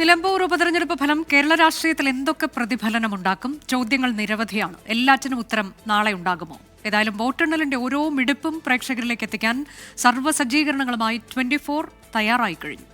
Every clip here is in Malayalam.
നിലമ്പൂർ ഉപതെരഞ്ഞെടുപ്പ് ഫലം കേരള രാഷ്ട്രീയത്തിൽ എന്തൊക്കെ പ്രതിഫലനമുണ്ടാക്കും? ചോദ്യങ്ങൾ നിരവധിയാണ്. എല്ലാറ്റിനും ഉത്തരം നാളെ ഉണ്ടാകുമോ? ഏതായാലും വോട്ടെണ്ണലിന്റെ ഓരോ മിടുപ്പും പ്രേക്ഷകരിലേക്ക് എത്തിക്കാൻ സർവ്വസജ്ജീകരണങ്ങളുമായി 24 തയ്യാറായി കഴിഞ്ഞു.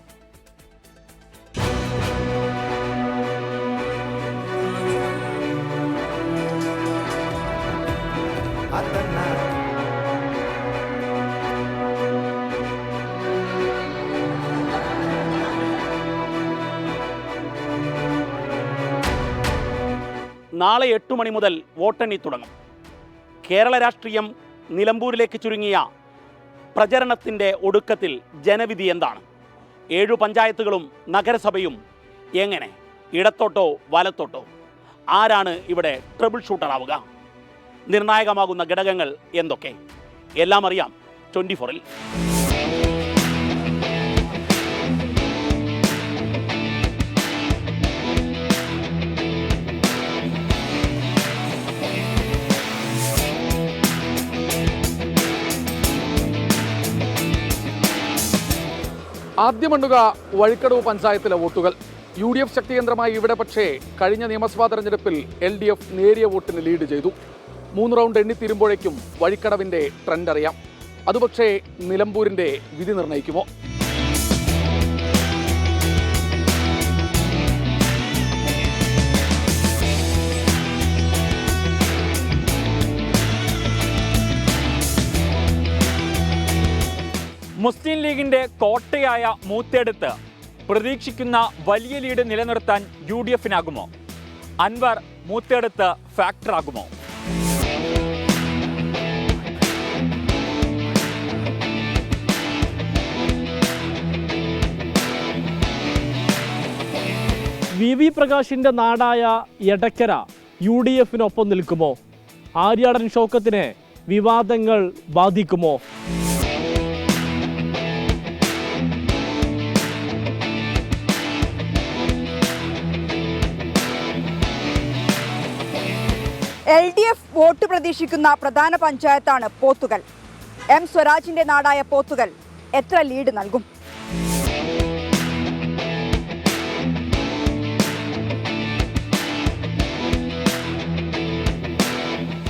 നാളെ 8 മണി മുതൽ വോട്ടെണ്ണി തുടങ്ങും. കേരള രാഷ്ട്രീയം നിലമ്പൂരിലേക്ക് ചുരുങ്ങിയ പ്രചരണത്തിൻ്റെ ഒടുക്കത്തിൽ ജനവിധി എന്താണ്? 7 പഞ്ചായത്തുകളും നഗരസഭയും എങ്ങനെ? ഇടത്തോട്ടോ വലത്തോട്ടോ? ആരാണ് ഇവിടെ ട്രബിൾ ഷൂട്ടർ ആവുക? നിർണായകമാകുന്ന ഘടകങ്ങൾ എന്തൊക്കെ? എല്ലാം അറിയാം 24-ൽ. ആദ്യമണ്ണുക വഴിക്കടവ് പഞ്ചായത്തിലെ വോട്ടുകൾ. UDF ശക്തികേന്ദ്രമായി ഇവിടെ. പക്ഷേ കഴിഞ്ഞ നിയമസഭാ തെരഞ്ഞെടുപ്പിൽ LDF നേരിയ വോട്ടിന് ലീഡ് ചെയ്തു. 3 റൗണ്ട് എണ്ണിത്തീരുമ്പോഴേക്കും വഴിക്കടവിൻ്റെ ട്രെൻഡ് അറിയാം. അതുപക്ഷേ നിലമ്പൂരിൻ്റെ വിധി നിർണ്ണയിക്കുമോ? മുസ്ലിം ലീഗിന്റെ കോട്ടയായ മൂത്തേടത്ത് പ്രതീക്ഷിക്കുന്ന വലിയ ലീഡ് നിലനിർത്താൻ UDF-നാകുമോ? അൻവർ മൂത്തേടത്ത് ഫാക്ടറാകുമോ? VV പ്രകാശിന്റെ നാടായ എടക്കര UDF-നൊപ്പം നിൽക്കുമോ? ആര്യാടൻ ഷൗക്കത്തിനെ വിവാദങ്ങൾ ബാധിക്കുമോ? LDF വോട്ട് പ്രതീക്ഷിക്കുന്ന പ്രധാന പഞ്ചായത്താണ് പോത്തുകൽ. M സ്വരാജിന്റെ നാടായ പോത്തുകൽ എത്ര ലീഡ് നൽകും?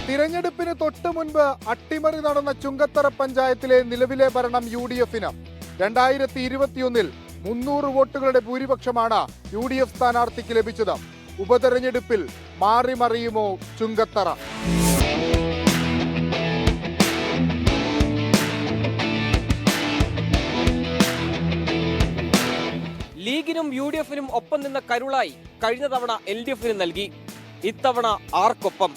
തിരഞ്ഞെടുപ്പിന് തൊട്ടു മുൻപ് അട്ടിമറി നടന്ന ചുങ്കത്തറ പഞ്ചായത്തിലെ നിലവിലെ ഭരണം UDF-ന്. 2021-ൽ 300 വോട്ടുകളുടെ ഭൂരിപക്ഷമാണ് UDF സ്ഥാനാർത്ഥിക്ക് ലഭിച്ചത്. ഉപതെരഞ്ഞെടുപ്പിൽ മാറി മറിയുമോ ചുങ്കത്തറ? ലീഗിനും UDF-നും ഒപ്പം നിന്ന കരുളായി കഴിഞ്ഞ തവണ LDF-ന് നൽകി. ഇത്തവണ ആർക്കൊപ്പം?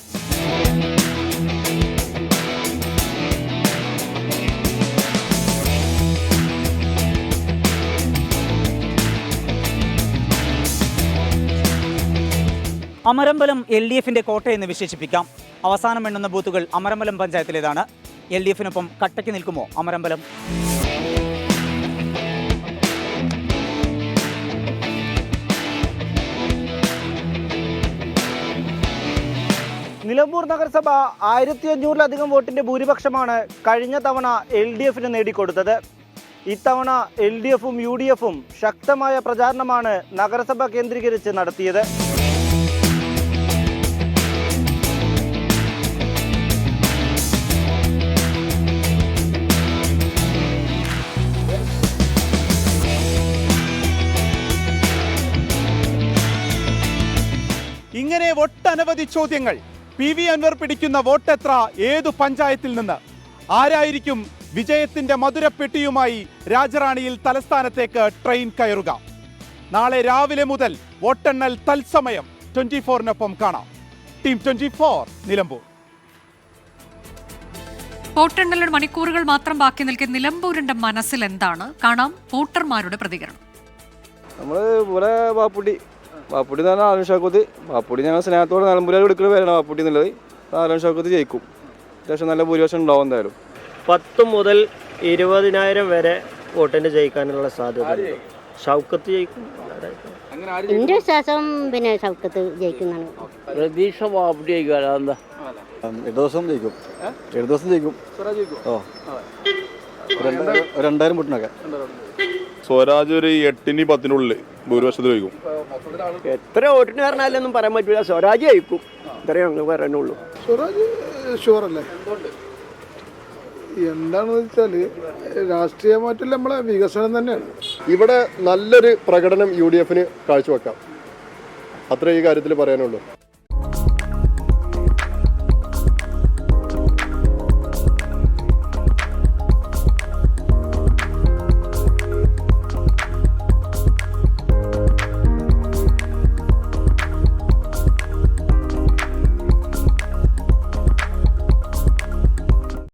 അമരമ്പലം LDF-ന്റെ കോട്ടയെന്ന് വിശേഷിപ്പിക്കാം. അവസാനം എണ്ണുന്ന ബൂത്തുകൾ അമരമ്പലം പഞ്ചായത്തിലേതാണ്. LDF-നൊപ്പം കട്ടയ്ക്ക് നിൽക്കുമോ അമരമ്പലം? നിലമ്പൂർ നഗരസഭ 1500-ലധികം വോട്ടിന്റെ ഭൂരിപക്ഷമാണ് കഴിഞ്ഞ തവണ LDF-ന് നേടിക്കൊടുത്തത്. ഇത്തവണ LDF-ഉം UDF-ഉം ശക്തമായ പ്രചാരണമാണ് നഗരസഭ കേന്ദ്രീകരിച്ച് നടത്തിയത്. ഇങ്ങനെ ഒട്ടനവധി ചോദ്യങ്ങൾ. PV അൻവർ പിടിക്കുന്ന വോട്ടെത്ര? ഏതു പഞ്ചായത്തിൽ നിന്ന്? ആരായിരിക്കും വിജയത്തിന്റെ മധുരപ്പെട്ടിയുമായി രാജറാണിയിൽ തലസ്ഥാനത്തേക്ക് ട്രെയിൻ കയറുക? നാളെ രാവിലെ മുതൽ വോട്ടെണ്ണൽ തത്സമയം 24-നൊപ്പം കാണാം. ടീം 24 നിലമ്പൂർ. വോട്ടെണ്ണലിന് മണിക്കൂറുകൾ മാത്രം ബാക്കി നിൽക്കെ നിലമ്പൂരിന്റെ മനസ്സിൽ എന്താണ്? കാണാം വോട്ടർമാരുടെ പ്രതികരണം. നമ്മള് ഇവിടെ വാപ്പുട്ടി എന്ന് പറഞ്ഞാൽ ആലൻ ഷൗക്കത്ത്. വാപ്പുട്ടി ഞങ്ങൾ സ്നേഹത്തോടെ നിലമ്പൂരിൽ എടുക്കുന്ന പേരാണ് വാപ്പുട്ടി എന്നുള്ളത്. ആലൻ ഷൗക്കത്ത് ജയിക്കും. അത്യാവശ്യം നല്ല ഭൂരിപക്ഷം ഉണ്ടാവും. എന്തായാലും 10 മുതൽ 20,000 വരെ വോട്ടിന് ജയിക്കാനുള്ള സാധ്യത. ഷൗക്കത്ത് ജയിക്കും. എന്റെ വിശ്വാസം പിന്നെ ഷൗക്കത്ത് ജയിക്കുന്നതാണ്. പ്രതീക്ഷ വാപ്പുട്ടി ജയിക്കും. എന്താ ദിവസം ജയിക്കും. 7 ദിവസം ജയിക്കും. ഓ 2000 വോട്ടിനൊക്കെ. സ്വരാജ് ഒരു 8-ന് 10-നുള്ളിൽ ഭൂരിപക്ഷത്തിൽ വയ്ക്കും. എത്ര വോട്ടിന് പറഞ്ഞാലൊന്നും പറയാൻ പറ്റില്ല. സ്വരാജ് ജയിക്കും, ഇത്രയും ഞങ്ങൾ പറയാനുള്ളൂ. സ്വരാജ് ഷുവറല്ലേ? എന്താണെന്ന് വെച്ചാൽ രാഷ്ട്രീയമായിട്ടുള്ള നമ്മളെ വികസനം തന്നെയാണ്. ഇവിടെ നല്ലൊരു പ്രകടനം UDF കാഴ്ചവെക്കാം, അത്ര ഈ കാര്യത്തിൽ പറയാനുള്ളൂ.